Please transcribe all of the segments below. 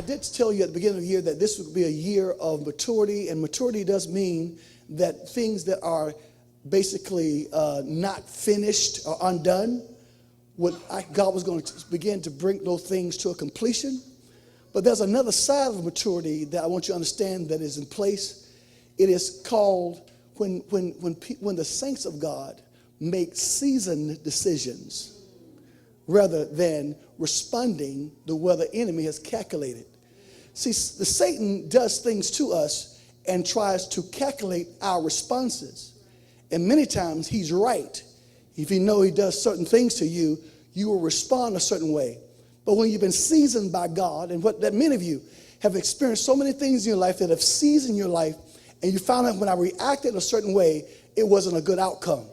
I did tell you at the beginning of the year that this would be a year of maturity, and maturity does mean that things that are basically not finished or undone, God was going to begin to bring those things to a completion. But there's another side of maturity that I want you to understand that is in place. It is called when the saints of God make seasoned decisions rather than responding to where the enemy has calculated. See, the Satan does things to us and tries to calculate our responses. And many times he's right. If you know he does certain things to you, you will respond a certain way. But when you've been seasoned by God, and that many of you have experienced so many things in your life that have seasoned your life, and you found out when I reacted a certain way, it wasn't a good outcome.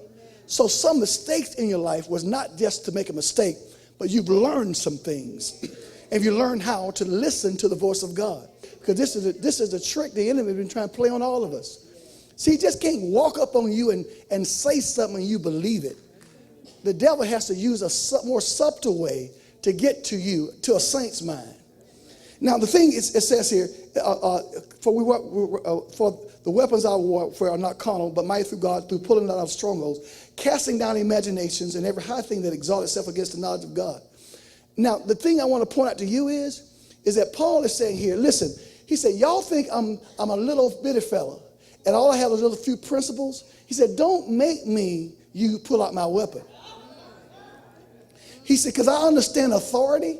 So some mistakes in your life was not just to make a mistake, but you've learned some things. And you learned how to listen to the voice of God. Because this is a trick the enemy has been trying to play on all of us. See, he just can't walk up on you and say something and you believe it. The devil has to use a more subtle way to get to you, to a saint's mind. Now, the thing is, it says here, for the weapons of our warfare are not carnal, but mighty through God, through pulling down of strongholds, casting down imaginations and every high thing that exalts itself against the knowledge of God. Now, the thing I want to point out to you is that Paul is saying here, listen, he said, y'all think I'm a little bitty fella, and all I have is a little few principles. He said, don't make you pull out my weapon. He said, because I understand authority,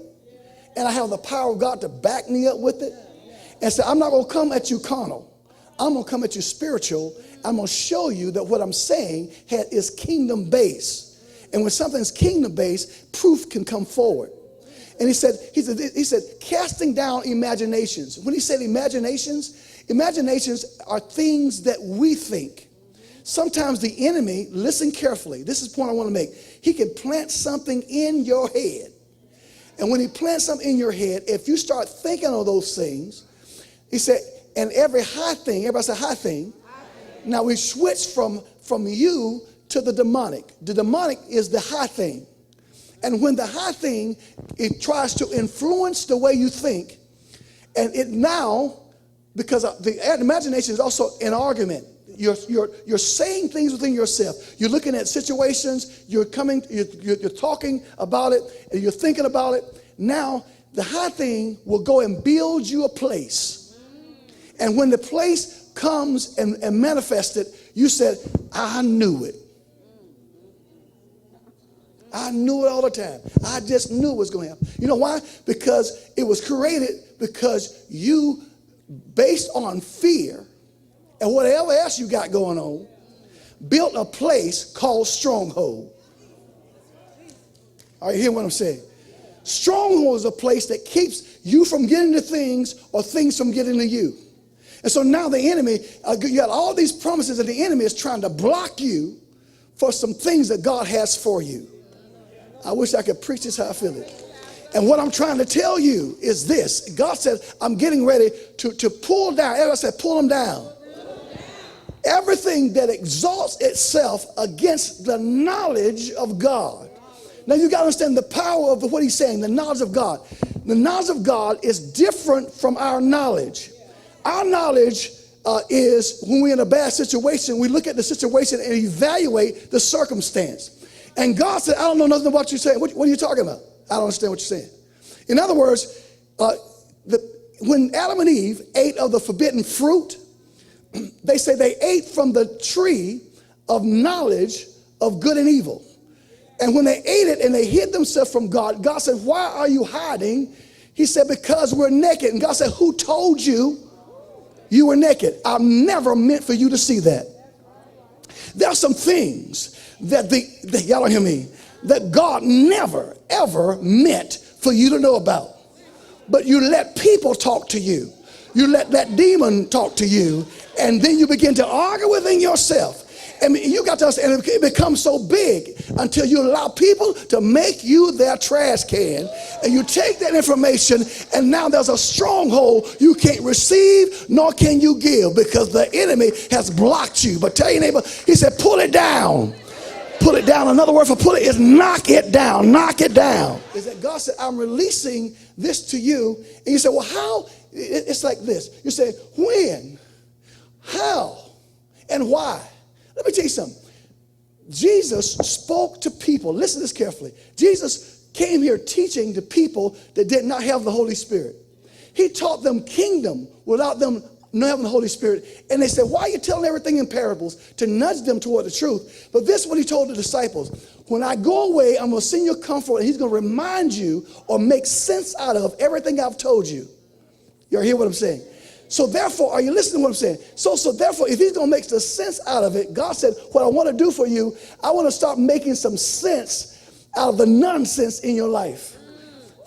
and I have the power of God to back me up with it. And so I'm not going to come at you carnal. I'm going to come at you spiritual. I'm going to show you that what I'm saying is kingdom based. And when something's kingdom based, proof can come forward. And he said, casting down imaginations. When he said imaginations are things that we think. Sometimes the enemy, listen carefully, this is the point I want to make. He can plant something in your head. And when he plants something in your head, if you start thinking of those things, he said, and every high thing, everybody say high thing. Now we switch from you to the demonic. The demonic is the high thing. And when the high thing, it tries to influence the way you think, and it now, because the imagination is also an argument. You're saying things within yourself. You're looking at situations, you're talking about it, and you're thinking about it. Now, the high thing will go and build you a place. And when the place comes and manifested, you said, I knew it. I knew it all the time. I just knew it was going to happen. You know why? Because it was created because you, based on fear and whatever else you got going on, built a place called stronghold. Are you hearing what I'm saying? Stronghold is a place that keeps you from getting to things or things from getting to you. And so now the enemy, you got all these promises, and the enemy is trying to block you for some things that God has for you. I wish I could preach this how I feel it. And what I'm trying to tell you is this. God said, I'm getting ready to pull down. Everybody said, pull them down. Everything that exalts itself against the knowledge of God. Now you got to understand the power of what he's saying, the knowledge of God. The knowledge of God is different from our knowledge. Our knowledge is when we're in a bad situation, we look at the situation and evaluate the circumstance. And God said, I don't know nothing about what you're saying. What are you talking about? I don't understand what you're saying. In other words, when Adam and Eve ate of the forbidden fruit, they say they ate from the tree of knowledge of good and evil. And when they ate it and they hid themselves from God, God said, why are you hiding? He said, because we're naked. And God said, who told you you were naked? I never meant for you to see that. There are some things that y'all don't hear me, that God never, ever meant for you to know about. But you let people talk to you. You let that demon talk to you, and then you begin to argue within yourself. And you got to understand, and it becomes so big until you allow people to make you their trash can, and you take that information, and now there's a stronghold you can't receive nor can you give because the enemy has blocked you. But tell your neighbor, he said, pull it down. Pull it down. Another word for pull it is knock it down. Knock it down. Is that God said, I'm releasing this to you. And you say, well, how? It's like this. You say, when, how, and why? Let me tell you something. Jesus spoke to people. Listen to this carefully. Jesus came here teaching to people that did not have the Holy Spirit. He taught them kingdom without them not having the Holy Spirit. And they said, why are you telling everything in parables? To nudge them toward the truth. But this is what he told the disciples. When I go away, I'm going to send you a comforter, and he's going to remind you or make sense out of everything I've told you. You hear what I'm saying? So therefore, are you listening to what I'm saying? So therefore, if he's going to make the sense out of it, God said, what I want to do for you, I want to start making some sense out of the nonsense in your life.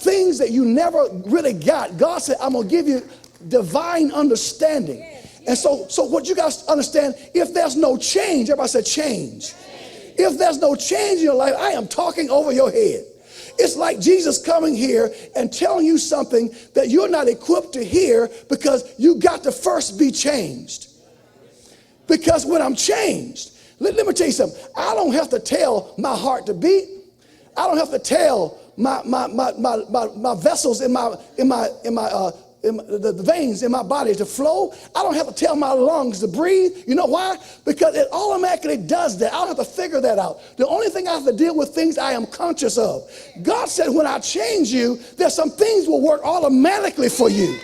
Things that you never really got. God said, I'm going to give you divine understanding. And so what you guys understand, if there's no change, everybody said change. If there's no change in your life, I am talking over your head. It's like Jesus coming here and telling you something that you're not equipped to hear because you got to first be changed. Because when I'm changed, let me tell you something. I don't have to tell my heart to beat. I don't have to tell my vessels in the veins in my body to flow. I don't have to tell my lungs to breathe. You know why? Because it automatically does that. I don't have to figure that out. The only thing I have to deal with things I am conscious of. God said when I change you, there's some things will work automatically for you.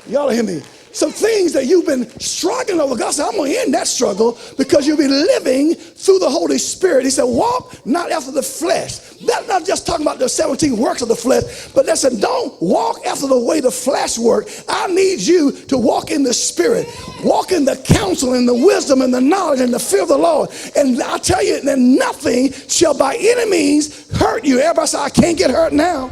Y'all hear me? Some things that you've been struggling over. God said, I'm going to end that struggle because you'll be living through the Holy Spirit. He said, walk not after the flesh. That's not just talking about the 17 works of the flesh, but that said, don't walk after the way the flesh works. I need you to walk in the Spirit. Walk in the counsel and the wisdom and the knowledge and the fear of the Lord. And I tell you that nothing shall by any means hurt you. Everybody say, I can't get hurt now.